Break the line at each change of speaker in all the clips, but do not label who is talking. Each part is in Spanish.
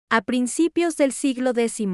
A principios del siglo X,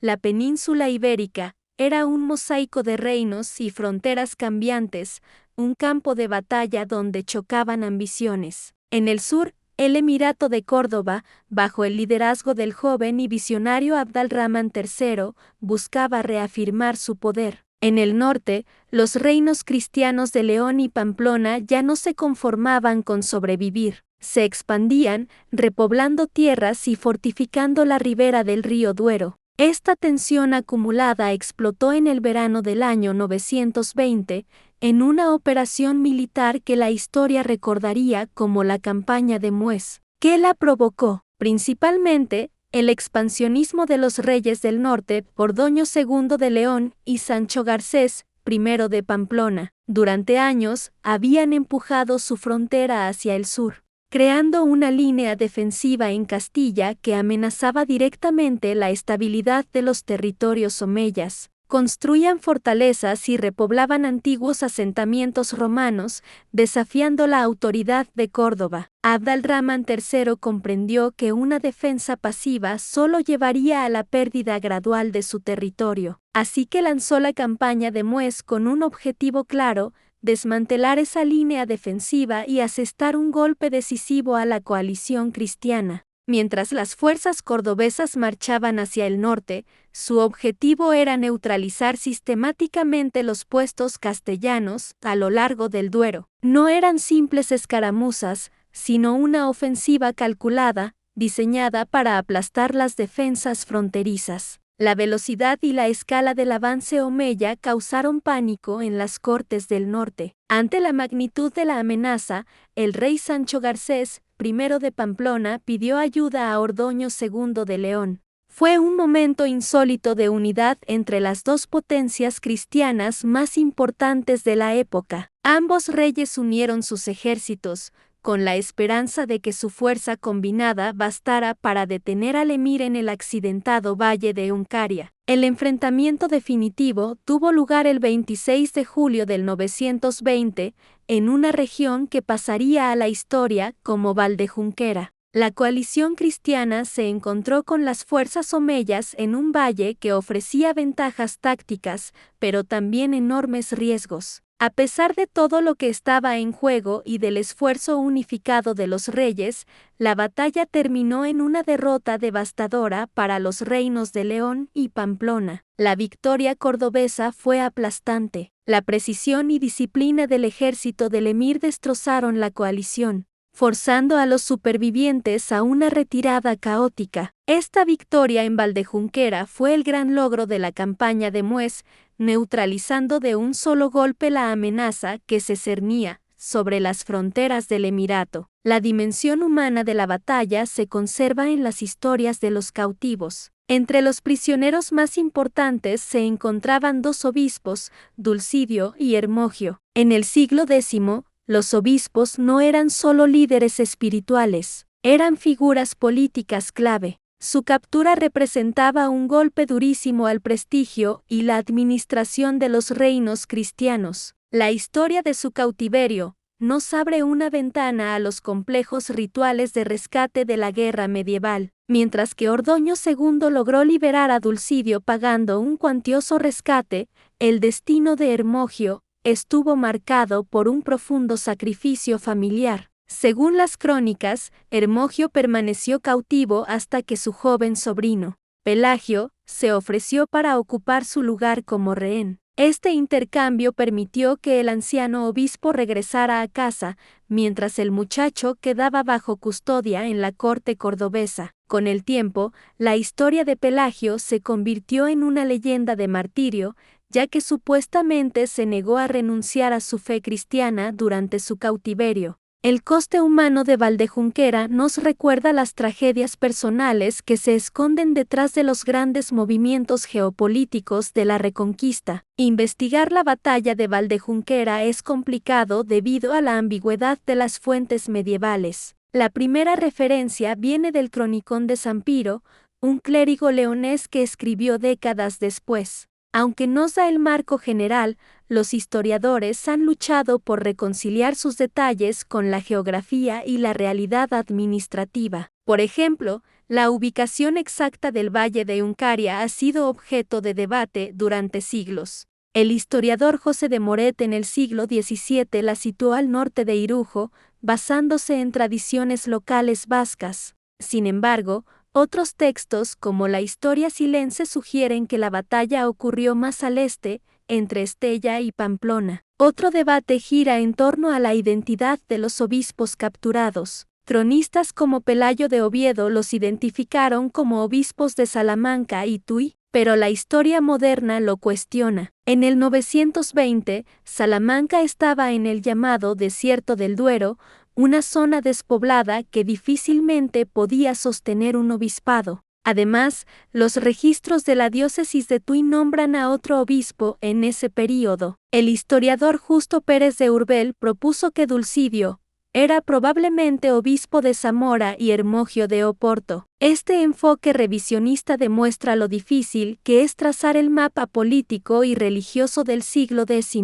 la península ibérica era un mosaico de reinos y fronteras cambiantes, un campo de batalla donde chocaban ambiciones. En el sur, el Emirato de Córdoba, bajo el liderazgo del joven y visionario Abd-al-Rahman III, buscaba reafirmar su poder. En el norte, los reinos cristianos de León y Pamplona ya no se conformaban con sobrevivir. Se expandían, repoblando tierras y fortificando la ribera del río Duero. Esta tensión acumulada explotó en el verano del año 920, en una operación militar que la historia recordaría como la campaña de Muez. ¿Qué la provocó? Principalmente, el expansionismo de los reyes del norte, Ordoño II de León y Sancho Garcés I de Pamplona. Durante años, habían empujado su frontera hacia el sur, creando una línea defensiva en Castilla que amenazaba directamente la estabilidad de los territorios omeyas. Construían fortalezas y repoblaban antiguos asentamientos romanos, desafiando la autoridad de Córdoba. Abd-al-Rahman III comprendió que una defensa pasiva solo llevaría a la pérdida gradual de su territorio, así que lanzó la campaña de Muez con un objetivo claro: desmantelar esa línea defensiva y asestar un golpe decisivo a la coalición cristiana. Mientras las fuerzas cordobesas marchaban hacia el norte, su objetivo era neutralizar sistemáticamente los puestos castellanos a lo largo del Duero. No eran simples escaramuzas, sino una ofensiva calculada, diseñada para aplastar las defensas fronterizas. La velocidad y la escala del avance omeya causaron pánico en las cortes del norte. Ante la magnitud de la amenaza, el rey Sancho Garcés I de Pamplona pidió ayuda a Ordoño II de León. Fue un momento insólito de unidad entre las dos potencias cristianas más importantes de la época. Ambos reyes unieron sus ejércitos, con la esperanza de que su fuerza combinada bastara para detener al emir en el accidentado valle de Uncaria. El enfrentamiento definitivo tuvo lugar el 26 de julio del 920, en una región que pasaría a la historia como Valdejunquera. La coalición cristiana se encontró con las fuerzas omeyas en un valle que ofrecía ventajas tácticas, pero también enormes riesgos. A pesar de todo lo que estaba en juego y del esfuerzo unificado de los reyes, la batalla terminó en una derrota devastadora para los reinos de León y Pamplona. La victoria cordobesa fue aplastante. La precisión y disciplina del ejército del emir destrozaron la coalición, forzando a los supervivientes a una retirada caótica. Esta victoria en Valdejunquera fue el gran logro de la campaña de Muez, neutralizando de un solo golpe la amenaza que se cernía sobre las fronteras del Emirato. La dimensión humana de la batalla se conserva en las historias de los cautivos. Entre los prisioneros más importantes se encontraban dos obispos, Dulcidio y Hermogio. En el siglo X, los obispos no eran solo líderes espirituales, eran figuras políticas clave. Su captura representaba un golpe durísimo al prestigio y la administración de los reinos cristianos. La historia de su cautiverio nos abre una ventana a los complejos rituales de rescate de la guerra medieval. Mientras que Ordoño II logró liberar a Dulcidio pagando un cuantioso rescate, el destino de Hermogio estuvo marcado por un profundo sacrificio familiar. Según las crónicas, Hermogio permaneció cautivo hasta que su joven sobrino, Pelagio, se ofreció para ocupar su lugar como rehén. Este intercambio permitió que el anciano obispo regresara a casa, mientras el muchacho quedaba bajo custodia en la corte cordobesa. Con el tiempo, la historia de Pelagio se convirtió en una leyenda de martirio, ya que supuestamente se negó a renunciar a su fe cristiana durante su cautiverio. El coste humano de Valdejunquera nos recuerda las tragedias personales que se esconden detrás de los grandes movimientos geopolíticos de la Reconquista. Investigar la batalla de Valdejunquera es complicado debido a la ambigüedad de las fuentes medievales. La primera referencia viene del Cronicón de Zampiro, un clérigo leonés que escribió décadas después. Aunque nos da el marco general, los historiadores han luchado por reconciliar sus detalles con la geografía y la realidad administrativa. Por ejemplo, La ubicación exacta del Valle de Uncaria ha sido objeto de debate durante siglos. El historiador José de Moret en el siglo XVII la situó al norte de Irujo, basándose en tradiciones locales vascas. Sin embargo, otros textos como la Historia Silense sugieren que la batalla ocurrió más al este, entre Estella y Pamplona. Otro debate gira en torno a la identidad de los obispos capturados. Cronistas como Pelayo de Oviedo los identificaron como obispos de Salamanca y Tui, pero la historia moderna lo cuestiona. En el 920, Salamanca estaba en el llamado Desierto del Duero, una zona despoblada que difícilmente podía sostener un obispado. Además, los registros de la diócesis de Tui nombran a otro obispo en ese período. El historiador Justo Pérez de Urbel propuso que Dulcidio era probablemente obispo de Zamora y Hermogio de Oporto. Este enfoque revisionista demuestra lo difícil que es trazar el mapa político y religioso del siglo X,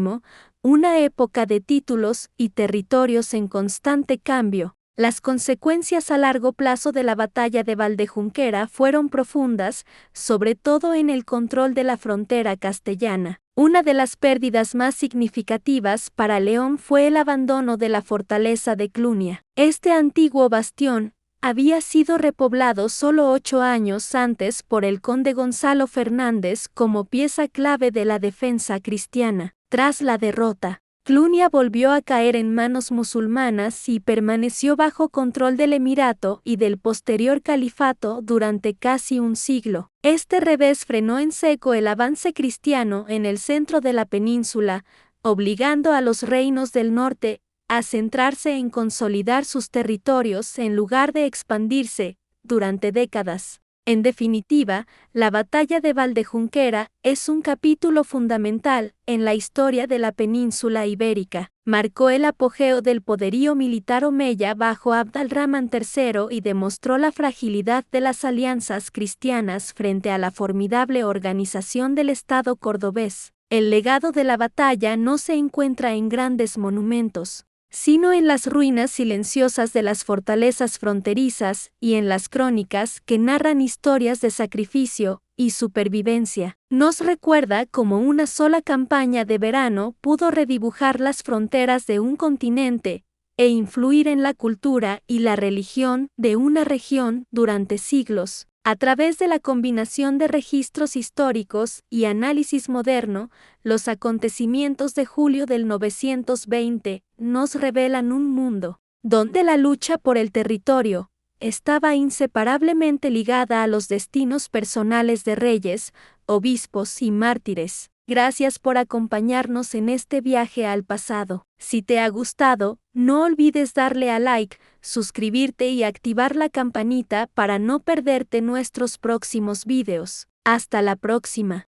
una época de títulos y territorios en constante cambio. Las consecuencias a largo plazo de la batalla de Valdejunquera fueron profundas, sobre todo en el control de la frontera castellana. Una de las pérdidas más significativas para León fue el abandono de la fortaleza de Clunia. Este antiguo bastión había sido repoblado solo 8 años antes por el conde Gonzalo Fernández como pieza clave de la defensa cristiana. Tras la derrota, Clunia volvió a caer en manos musulmanas y permaneció bajo control del emirato y del posterior califato durante casi un siglo. Este revés frenó en seco el avance cristiano en el centro de la península, obligando a los reinos del norte a centrarse en consolidar sus territorios en lugar de expandirse durante décadas. En definitiva, la batalla de Valdejunquera es un capítulo fundamental en la historia de la península ibérica. Marcó el apogeo del poderío militar omeya bajo Abd al-Rahman III y demostró la fragilidad de las alianzas cristianas frente a la formidable organización del Estado cordobés. El legado de la batalla no se encuentra en grandes monumentos, sino en las ruinas silenciosas de las fortalezas fronterizas y en las crónicas que narran historias de sacrificio y supervivencia. Nos recuerda cómo una sola campaña de verano pudo redibujar las fronteras de un continente e influir en la cultura y la religión de una región durante siglos. A través de la combinación de registros históricos y análisis moderno, los acontecimientos de julio del 920 nos revelan un mundo donde la lucha por el territorio estaba inseparablemente ligada a los destinos personales de reyes, obispos y mártires. Gracias por acompañarnos en este viaje al pasado. Si te ha gustado, no olvides darle a like, suscribirte y activar la campanita para no perderte nuestros próximos videos. Hasta la próxima.